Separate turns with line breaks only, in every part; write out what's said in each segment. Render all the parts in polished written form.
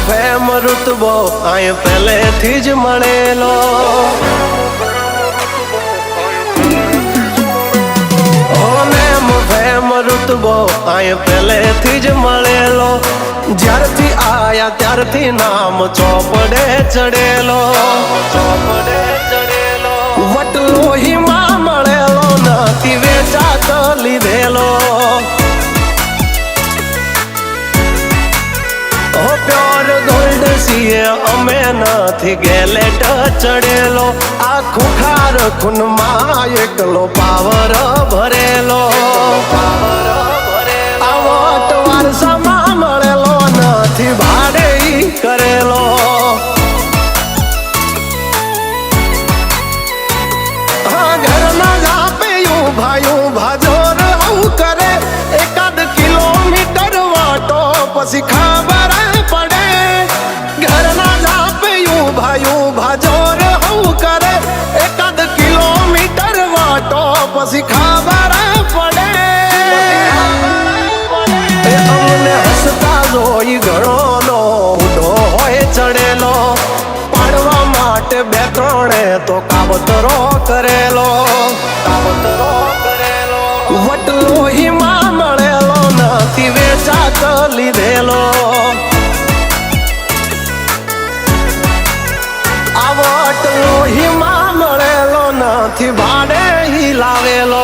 fame રુતબો આય પહેલેથી જ મળેલો નેમ ફેમ રુતબો આય પહેલેથી જ મળેલો જ્યારથી આયા ત્યારથી નામ ચોપડે ચડેલો વટલો હિમા મળેલો નથી વેચાત લીધેલો પ્યોર ગોલ્ડ સીએ અમે નથી ગેલેટ ચડેલો આ ખુખાર ખૂનમાં એકલો પાવર ભરેલો આવો વારસામાં મળેલો નથી ભાડે કરેલો ઘરના જાપે ભાયું ભાજોર આવું કરે એકાદ કિલોમીટર વાટો પછી ખબર પડે ઘરના જાપે ભાયું ભાજોર આવું કરે એકાદ કિલોમીટર વાટો પછી ખબર પડે અમને હસતા જોઈ ઘણોનો ઉડો હોય ચડેલો પાડવા માટે બે ત્રણે તો કાવતરો કરેલો વટલો હિમા મળેલો નથી વેચાત લીધેલો આ વટલો હિમા મળેલો નથી ભાડે લાવેલો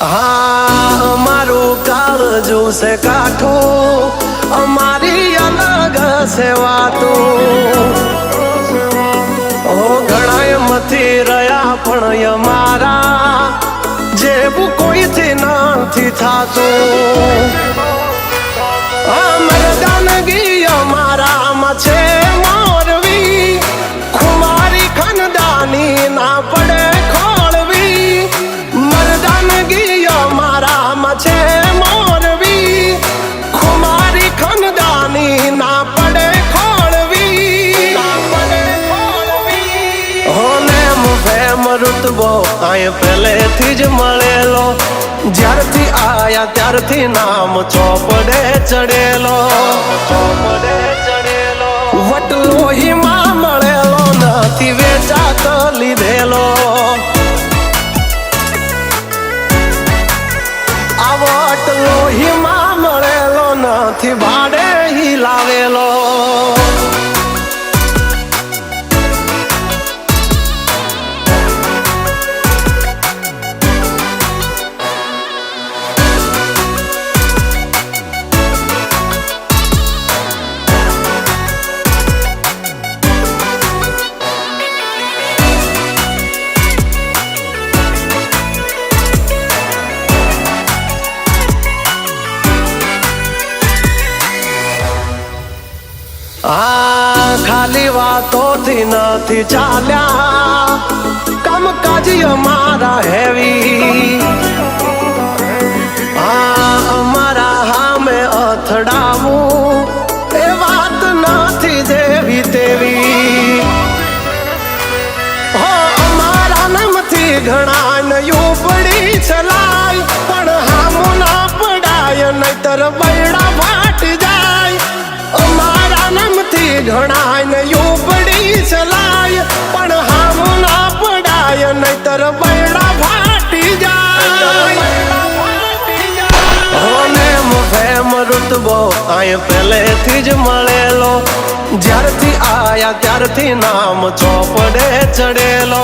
हाँ અમારું કાળજું છે કાઠું અમારી અલગ છે વાતું ઘણા મથી રહ્યા પણ અમારા જેવું કોઈથી નથી થાતું મરદાનગી અમારામાં છે મોરવી ખુમારી ખનદાની ના પડે ખોળવી મરદાનગી અમારામાં છે મોરવી ખુમારી ખનદાની ના પડે ખોળવી નેમ ફેમ રુતબો આય પહેલેથી જ મળેલો જ્યારથી આયા ત્યારથી નામ ચોપડે ચડેલો વટલો હિમા મળેલો નથી વેચાત લીધેલો આ વટલો હિમા મળેલો નથી ભાડે લાવેલો ખાલી વાતોથી નથી ચાલ્યા કામકાજી અમારા હેવી અમારા હામે અથડાવું એ વાત નથી જેવી તેવી અમારા નામથી ઘણા નયું પડી ચલાય પણ હામું ના પડાય નહીતર બૈડા ફાટી જાય અમારા નામથી ઘણા નયું પડી ચલાય પણ હામું ના પડાય નહીતર બૈડા ફાટી જાય નેમ ફેમ રુતબો આય પહેલેથી જ મળેલો જ્યારથી આયા ત્યારથી નામ ચોપડે ચડેલો